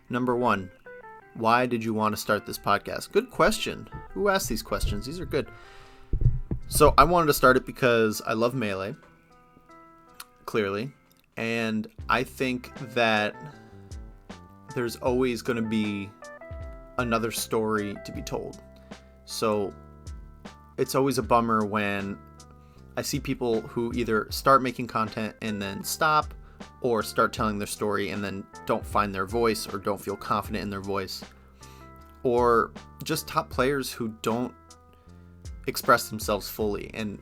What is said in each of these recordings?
Number 1, why did you want to start this podcast? Good question. Who asked these questions? These are good. So I wanted to start it because I love Melee, clearly, and I think that there's always going to be another story to be told. So it's always a bummer when I see people who either start making content and then stop, or start telling their story and then don't find their voice or don't feel confident in their voice, or just top players who don't express themselves fully. And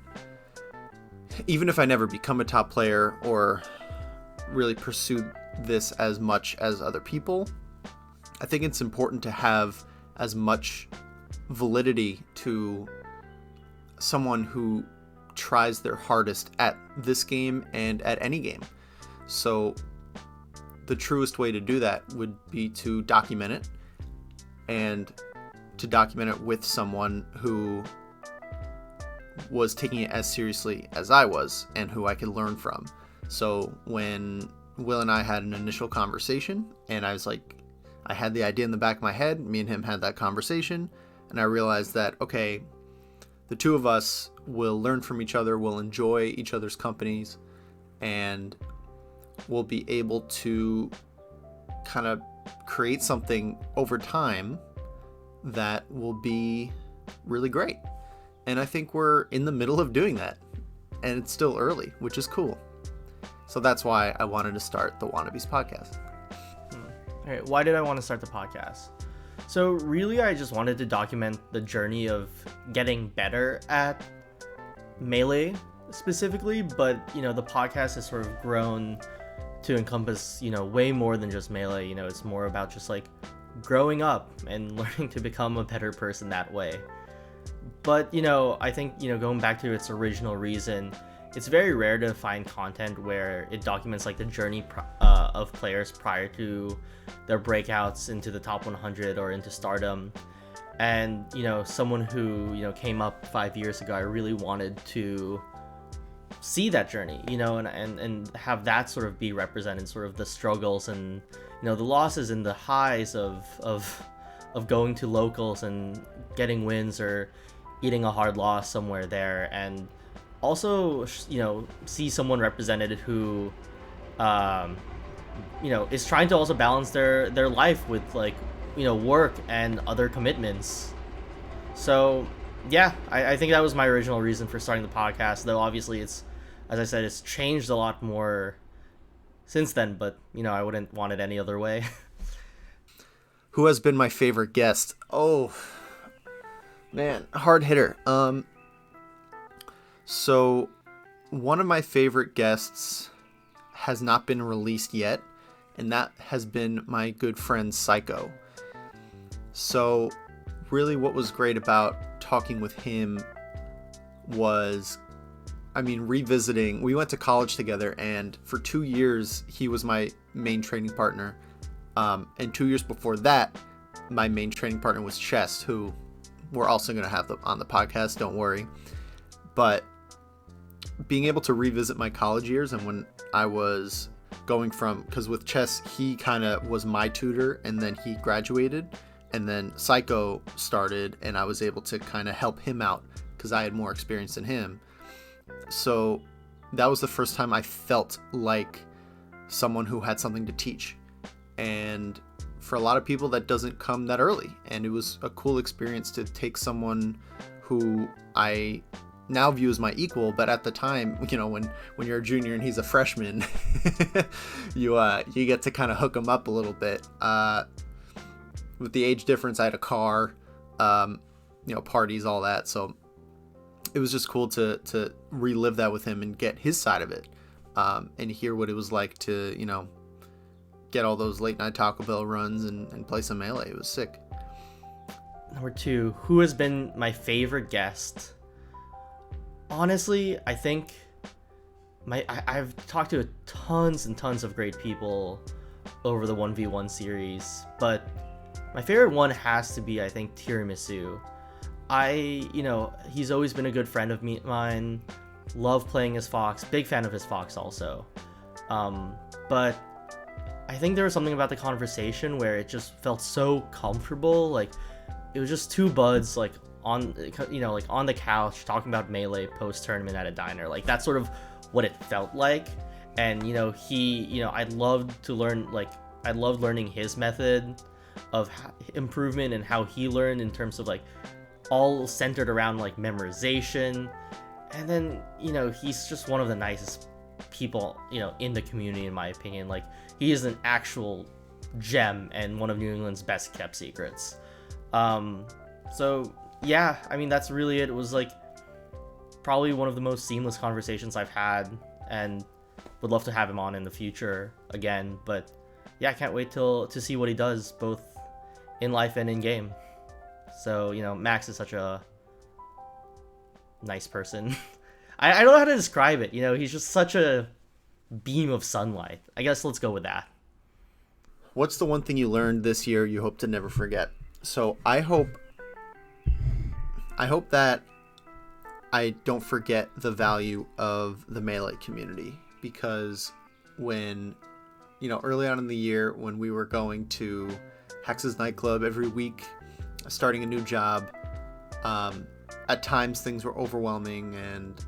even if I never become a top player or really pursue this as much as other people, I think it's important to have as much validity to someone who tries their hardest at this game and at any game. So the truest way to do that would be to document it, and to document it with someone who was taking it as seriously as I was and who I could learn from. So when Will and I had an initial conversation, and I was like, I had the idea in the back of my head, me and him had that conversation, and I realized that, okay, the two of us will learn from each other, we'll enjoy each other's companies, and we'll be able to kind of create something over time that will be really great. And I think we're in the middle of doing that, and it's still early, which is cool. So that's why I wanted to start the Wannabes podcast. All right, why did I want to start the podcast? So really, I just wanted to document the journey of getting better at Melee specifically, but the podcast has sort of grown to encompass way more than just Melee. It's more about just like growing up and learning to become a better person that way. But I think going back to its original reason, it's very rare to find content where it documents like the journey of players prior to their breakouts into the top 100 or into stardom. And someone who came up 5 years ago, I really wanted to see that journey, and have that sort of be represented, sort of the struggles and the losses and the highs of going to locals and getting wins or eating a hard loss somewhere there. And also see someone represented who is trying to also balance their life with like work and other commitments. So yeah, I think that was my original reason for starting the podcast, though obviously it's, as I said, it's changed a lot more since then, but I wouldn't want it any other way. Who has been my favorite guest? Oh man, hard hitter. So one of my favorite guests has not been released yet, and that has been my good friend Psycho. So really what was great about talking with him was, revisiting. We went to college together, and for 2 years he was my main training partner. And 2 years before that, my main training partner was Chess, who we're also going to have on the podcast, don't worry. But being able to revisit my college years, and when I was going from, because with Chess, he kind of was my tutor, and then he graduated, and then Psycho started, and I was able to kind of help him out because I had more experience than him. So that was the first time I felt like someone who had something to teach. And for a lot of people, that doesn't come that early. And it was a cool experience to take someone who I now view as my equal, but at the time, when you're a junior and he's a freshman, you get to kind of hook him up a little bit. With the age difference, I had a car, parties, all that. So it was just cool to relive that with him and get his side of it, and hear what it was like to, get all those late night Taco Bell runs and play some Melee. It was sick. Number 2, who has been my favorite guest? Honestly, I think I've talked to tons and tons of great people over the 1v1 series, but my favorite one has to be, I think, Tiramisu. He's always been a good friend of mine. Love playing as Fox. Big fan of his Fox also. But I think there was something about the conversation where it just felt so comfortable. Like, it was just two buds, like, on, you know, like on the couch talking about Melee post tournament at a diner. Like, that's sort of what it felt like. And, you know, I loved learning his method of improvement and how he learned in terms of, like, all centered around, like, memorization. And then, you know, he's just one of the nicest people, you know, in the community, in my opinion. Like, he is an actual gem and one of New England's best kept secrets. So yeah, I mean, that's really it. It was, like, probably one of the most seamless conversations I've had, and would love to have him on in the future again. But yeah, I can't wait to see what he does both in life and in game. So, you know, Max is such a nice person. I don't know how to describe it. You know, he's just such a beam of sunlight. I guess let's go with that. What's the one thing you learned this year you hope to never forget? So I hope that I don't forget the value of the Melee community, because when, you know, early on in the year when we were going to Hex's nightclub every week, starting a new job, at times things were overwhelming, and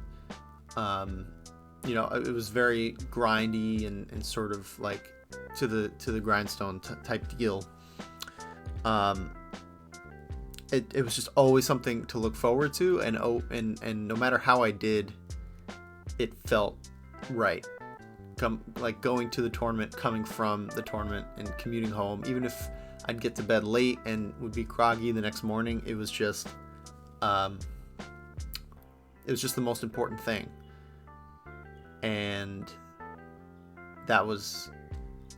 you know, it was very grindy and sort of like to the grindstone type deal. It was just always something to look forward to, and no matter how I did, it felt right. Like going to the tournament, coming from the tournament, and commuting home, even if I'd get to bed late and would be groggy the next morning, it was just the most important thing. And that was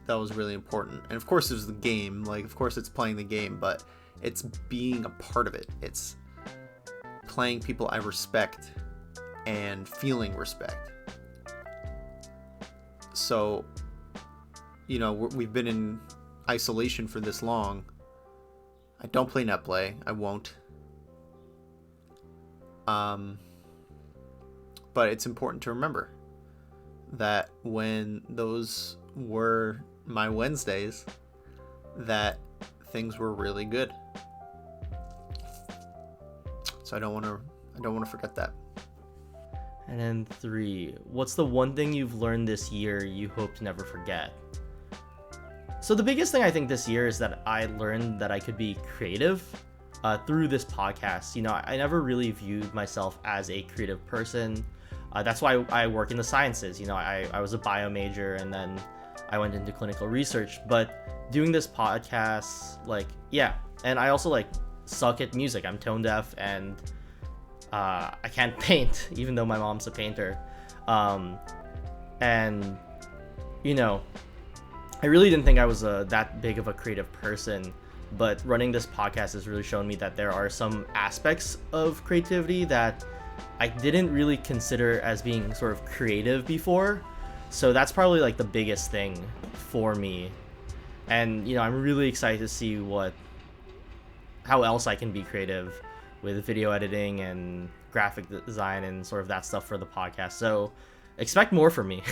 really important. And of course it was the game, like, of course it's playing the game, but it's being a part of it. It's playing people I respect and feeling respect. So, you know, we've been in isolation for this long. I don't play net play. I won't. But it's important to remember that when those were my Wednesdays, that things were really good. So I don't want to forget that. And then 3, what's the one thing you've learned this year you hope to never forget? So the biggest thing I think this year is that I learned that I could be creative through this podcast. You know, I never really viewed myself as a creative person. That's why I work in the sciences. You know, I was a bio major, and then I went into clinical research. But doing this podcast, like, yeah. And I also, like, suck at music. I'm tone deaf, and I can't paint, even though my mom's a painter. And, you know, I really didn't think I was that big of a creative person. But running this podcast has really shown me that there are some aspects of creativity that I didn't really consider as being sort of creative before. So that's probably, like, the biggest thing for me. And, you know, I'm really excited to see how else I can be creative with video editing and graphic design and sort of that stuff for the podcast. So expect more from me.